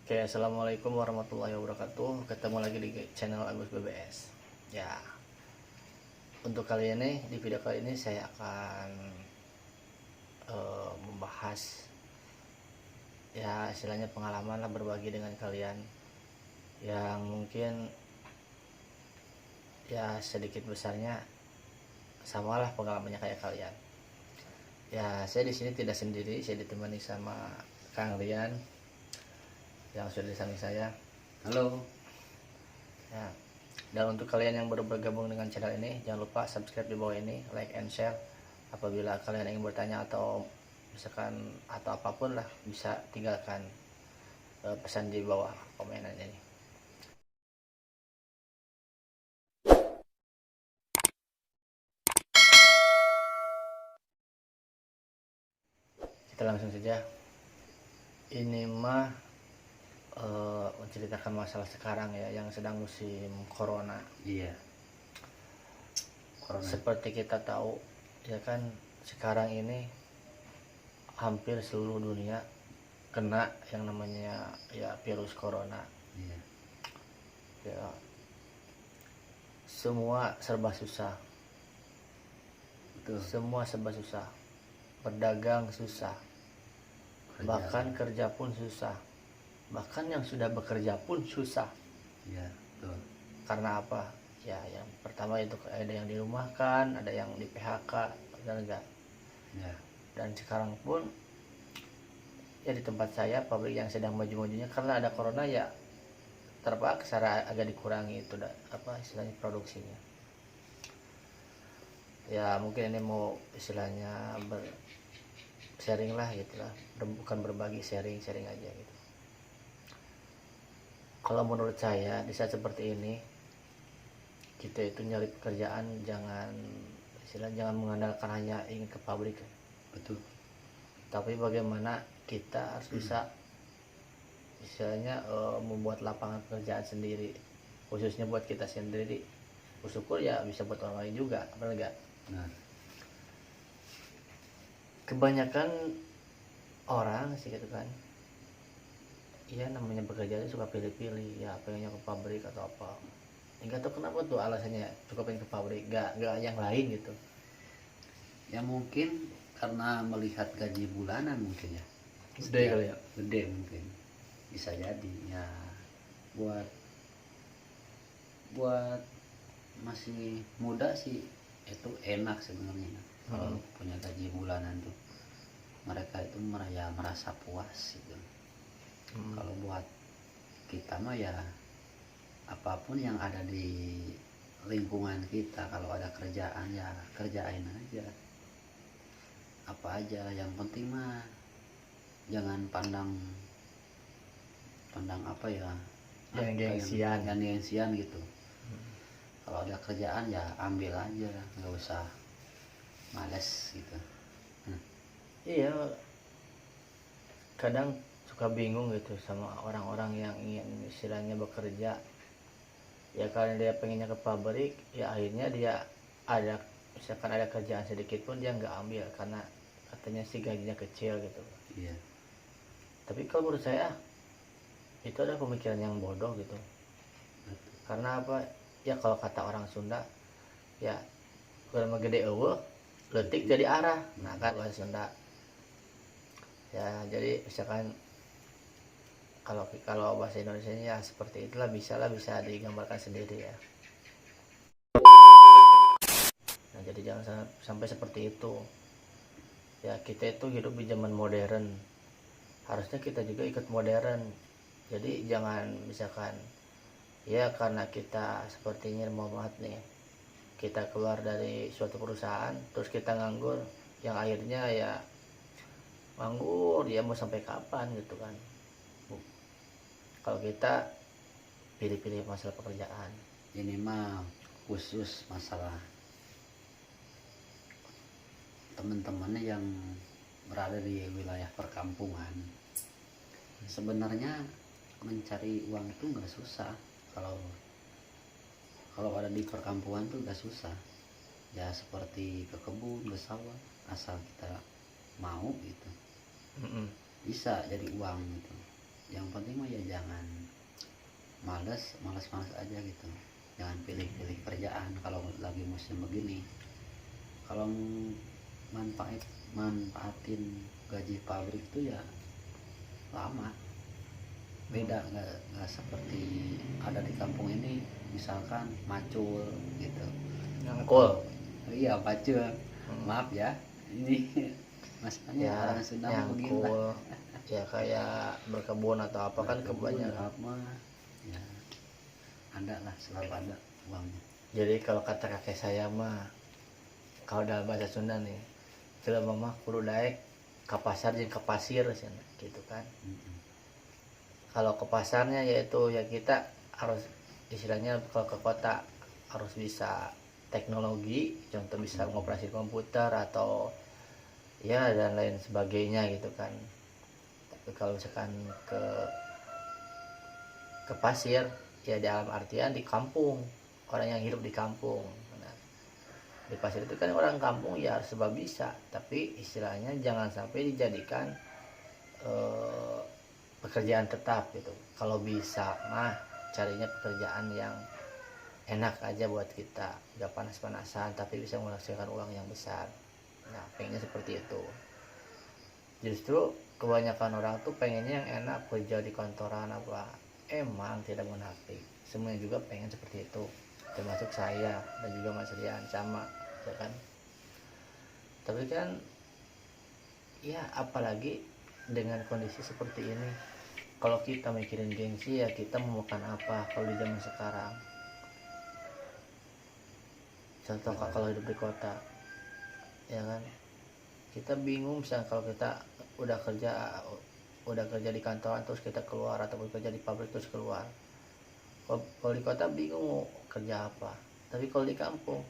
Oke, assalamualaikum warahmatullahi wabarakatuh. Ketemu lagi di channel Agus BBS. Ya, untuk kali ini di video kali ini saya akan membahas ya istilahnya pengalaman lah, berbagi dengan kalian yang mungkin ya sedikit besarnya samalah pengalamannya kayak kalian. Ya, saya di sini tidak sendiri, saya ditemani sama Kang Rian yang sudah di samping saya. Halo. Ya, dan untuk kalian yang baru bergabung dengan channel ini, jangan lupa subscribe di bawah ini, like and share. Apabila kalian ingin bertanya atau misalkan atau apapun lah, bisa tinggalkan pesan di bawah komenan ini. Kita langsung saja. Ini mah menceritakan masalah sekarang ya, yang sedang musim corona. Iya. Corona. Seperti kita tahu ya kan, sekarang ini hampir seluruh dunia kena yang namanya ya virus corona. Iya. Ya, semua serba susah. Betul. Semua serba susah. Berdagang susah. Bahkan kerja pun susah. Bahkan yang sudah bekerja pun susah. Iya, betul. Karena apa? Ya, yang pertama itu ada yang dirumahkan, ada yang di PHK, dan enggak. Ya. Dan sekarang pun ya di tempat saya, pabrik yang sedang maju-majunya karena ada corona ya terpaksa agak dikurangi itu istilahnya produksinya. Ya mungkin ini mau istilahnya sharing lah gitu lah, bukan berbagi, sharing aja gitu. Kalau menurut saya di saat seperti ini, kita itu nyari pekerjaan jangan mengandalkan hanya ingin ke pabrik. Betul. Tapi bagaimana kita harus bisa misalnya membuat lapangan pekerjaan sendiri, khususnya buat kita sendiri. Bersyukur ya bisa buat orang lain juga, benar nggak? Nah. Kebanyakan orang sih gitu kan, iya namanya bekerja itu suka pilih-pilih ya, pengennya ke pabrik atau apa. Enggak tahu kenapa tuh alasannya suka pengen ke pabrik, nggak yang lain gitu. Ya mungkin karena melihat gaji bulanan mungkin ya. Gede kali ya. Gede mungkin. Bisa jadi ya, buat masih muda sih itu enak sebenarnya. Kalau punya gaji bulanan tuh mereka itu merasa puas gitu. Kalau buat kita mah ya apapun yang ada di lingkungan kita, kalau ada kerjaan ya kerjain aja apa aja, yang penting mah jangan pandang apa ya, jangan gengsian gitu. Kalau ada kerjaan ya ambil aja, nggak usah males gitu. Iya, kadang suka bingung gitu sama orang-orang yang ingin istilahnya bekerja ya, kalau dia pengennya ke pabrik ya akhirnya dia misalkan ada kerjaan sedikit pun dia nggak ambil karena katanya sih gajinya kecil gitu. Iya. Tapi kalau menurut saya itu adalah pemikiran yang bodoh gitu. Karena apa ya, kalau kata orang Sunda ya kalau gede eueuh leutik jadi arah, nah kan bahasa Sunda ya. Jadi misalkan kalau bahasa Indonesia ya seperti itulah, bisa digambarkan sendiri ya. Nah jadi jangan sampai seperti itu ya. Kita itu hidup di zaman modern, harusnya kita juga ikut modern. Jadi jangan misalkan ya karena kita sepertinya mau banget nih, kita keluar dari suatu perusahaan terus kita nganggur, yang akhirnya ya nganggur ya mau sampai kapan gitu kan. Kalau kita pilih-pilih masalah pekerjaan, Ini mah khusus masalah teman-teman yang berada di wilayah perkampungan. Sebenarnya mencari uang itu nggak susah. Kalau ada di perkampungan tuh nggak susah ya, seperti ke kebun, ke sawah, asal kita mau gitu bisa jadi uang gitu. yang penting mah ya jangan malas aja gitu, jangan pilih-pilih kerjaan kalau lagi musim begini. Kalau manfaatin gaji pabrik itu ya lama, beda, nggak seperti ada di kampung ini misalkan macul gitu. Nyangkul. Iya macul, maaf ya ini masalahnya Ya orang Sunda begini lah. nyangkul ya kayak berkebun atau apa kan kebanyakan. Apa ya, ada lah, selalu ada uangnya. Jadi kalau kata kakek saya mah, kalau dalam bahasa Sunda nih, jelema mah kudu daek ke pasar jeung ke pasir cenah gitu kan. Kalau ke pasarnya yaitu ya kita harus istilahnya kalau ke kota harus bisa teknologi, contoh bisa mengoperasi komputer atau ya dan lain sebagainya gitu kan. Tapi kalau misalkan ke pasir ya dalam artian di kampung, orang yang hidup di kampung. Nah, di pasir itu kan orang kampung ya harus serba bisa, tapi istilahnya jangan sampai dijadikan pekerjaan tetap gitu. Kalau bisa mah carinya pekerjaan yang enak aja buat kita, gak panas-panasan tapi bisa menghasilkan uang yang besar. Nah pengennya seperti itu. Justru kebanyakan orang tuh pengennya yang enak, kerja di kantoran apa. Emang tidak munafik, semuanya juga pengen seperti itu, termasuk saya dan juga Mas Rian sama ya kan. Tapi kan ya apalagi dengan kondisi seperti ini, kalau kita mikirin gengsi ya kita mau makan apa kalau di zaman sekarang. Contoh kalau hidup di kota ya kan, kita bingung misalnya kalau kita udah kerja di kantoran terus kita keluar ataupun kerja di pabrik terus keluar. Kalau di kota bingung mau kerja apa, tapi kalau di kampung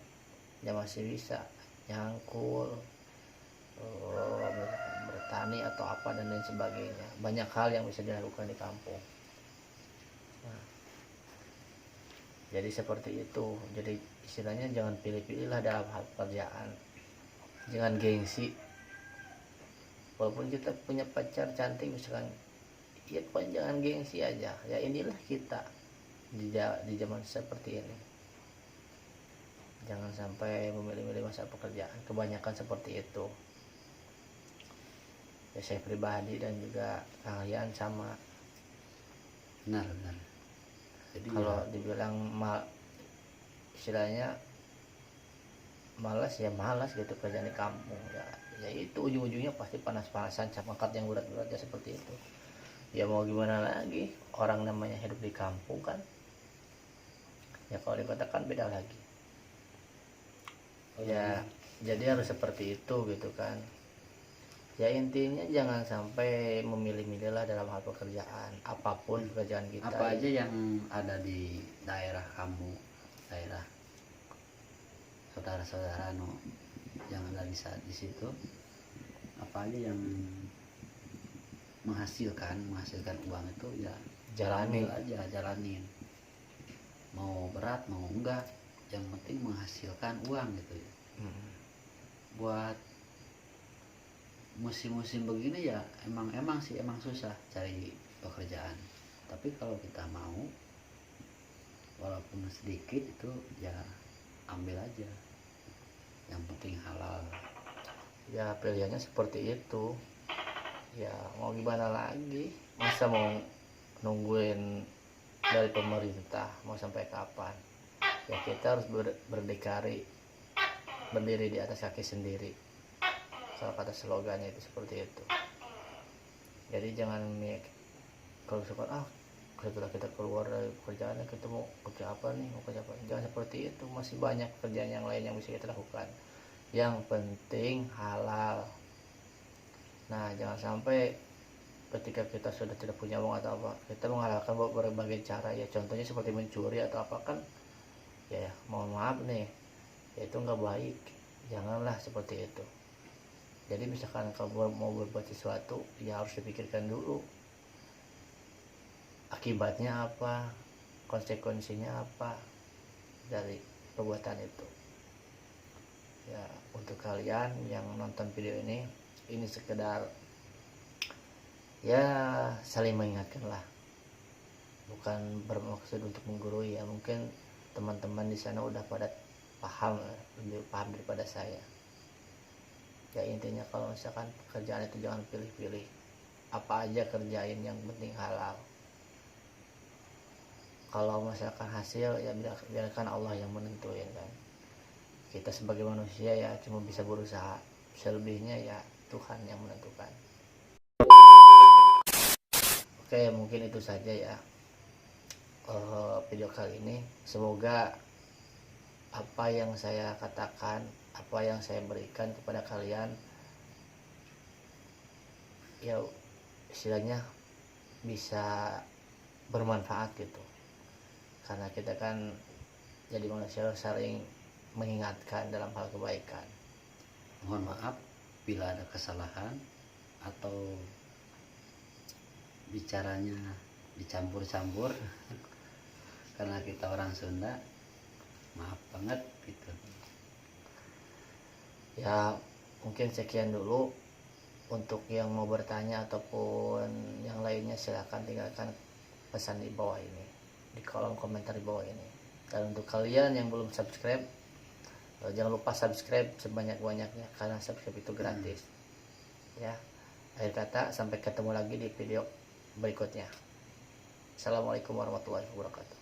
ya masih bisa nyangkul, bertani atau apa dan lain sebagainya. Banyak hal yang bisa dilakukan di kampung. Nah, jadi seperti itu. Jadi istilahnya jangan pilih-pilih lah dalam hal pekerjaan, jangan gengsi. Walaupun kita punya pacar cantik misalkan, ya pokoknya jangan gengsi aja. Ya inilah kita di zaman seperti ini. Jangan sampai memilih-milih masa pekerjaan. Kebanyakan seperti itu. Ya saya pribadi dan juga kalian sama. Benar. Jadi kalau dibilang istilahnya malas ya malas gitu kerja di kampung ya itu ujung-ujungnya pasti panas-panasan angkat yang berat-berat ya seperti itu. Ya mau gimana lagi, orang namanya hidup di kampung kan. Ya kalau di kota kan beda lagi. Ya jadi harus seperti itu gitu kan. Ya intinya jangan sampai memilih-milih lah dalam hal pekerjaan, apapun pekerjaan kita. apa aja yang ada di daerah kamu, daerah saudara-saudara yang ada di situ, apa aja yang menghasilkan uang itu ya Jalani aja, jalanin, mau berat mau enggak, yang penting menghasilkan uang gitu ya. Buat musim-musim begini ya emang susah cari pekerjaan, tapi kalau kita mau walaupun sedikit itu ya ambil aja, yang penting halal. ya pilihannya seperti itu. Ya mau gimana lagi, masa mau nungguin dari pemerintah mau sampai kapan. Ya kita harus berdiri di atas kaki sendiri, salah kata slogannya itu seperti itu. Jadi jangan kalau misalkan setelah kita keluar dari pekerjaannya kita mau kerja apa nih, jangan seperti itu. Masih banyak pekerjaan yang lain yang bisa kita lakukan, yang penting halal. Nah jangan sampai ketika kita sudah tidak punya uang atau apa, kita menghalalkan berbagai cara. Ya contohnya seperti mencuri atau apa kan, ya mohon maaf nih, ya itu nggak baik. Janganlah seperti itu. Jadi misalkan kalau mau berbuat sesuatu ya harus dipikirkan dulu akibatnya apa, konsekuensinya apa dari perbuatan itu. Ya untuk kalian yang nonton video ini sekedar ya saling mengingatkan lah, bukan bermaksud untuk menggurui ya. Mungkin teman-teman di sana udah pada paham, lebih paham daripada saya. Ya intinya kalau misalkan pekerjaan itu jangan pilih-pilih, apa aja kerjain, yang penting halal. Kalau misalkan hasil ya biarkan Allah yang menentuin kan. Kita sebagai manusia ya cuma bisa berusaha, selebihnya ya Tuhan yang menentukan. Oke, mungkin itu saja ya video kali ini. Semoga apa yang saya katakan, apa yang saya berikan kepada kalian ya istilahnya bisa bermanfaat gitu, karena kita kan jadi manusia saling mengingatkan dalam hal kebaikan. Mohon maaf bila ada kesalahan atau bicaranya dicampur-campur karena kita orang Sunda, maaf banget gitu. Ya mungkin sekian dulu. Untuk yang mau bertanya ataupun yang lainnya silahkan tinggalkan pesan di bawah ini, di kolom komentar di bawah ini. Dan untuk kalian yang belum subscribe, jangan lupa subscribe sebanyak-banyaknya, karena subscribe itu gratis. Ya, akhir kata sampai ketemu lagi di video berikutnya. Assalamualaikum warahmatullahi wabarakatuh.